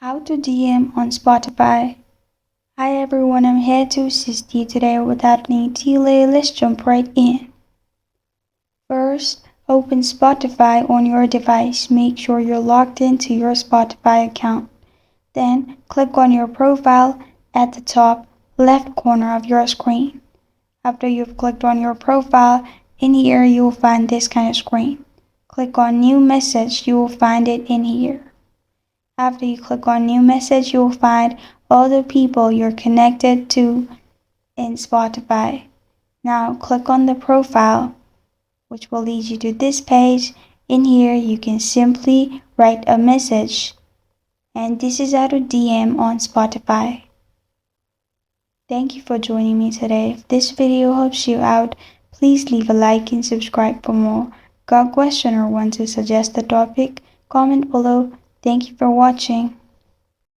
How to DM on Spotify. Hi everyone, I'm here to assist you today without any delay. Let's jump right in. First, open Spotify on your device. Make sure you're logged into your Spotify account. Then, click on your profile at the top left corner of your screen. After you've clicked on your profile, in here you will find this kind of screen. Click on New Message, you will find it in here. After you click on New Message, you will find all the people you're connected to in Spotify. Now click on the profile, which will lead you to this page. In here, you can simply write a message. And this is how to DM on Spotify. Thank you for joining me today. If this video helps you out, please leave a like and subscribe for more. Got a question or want to suggest a topic? Comment below. Thank you for watching.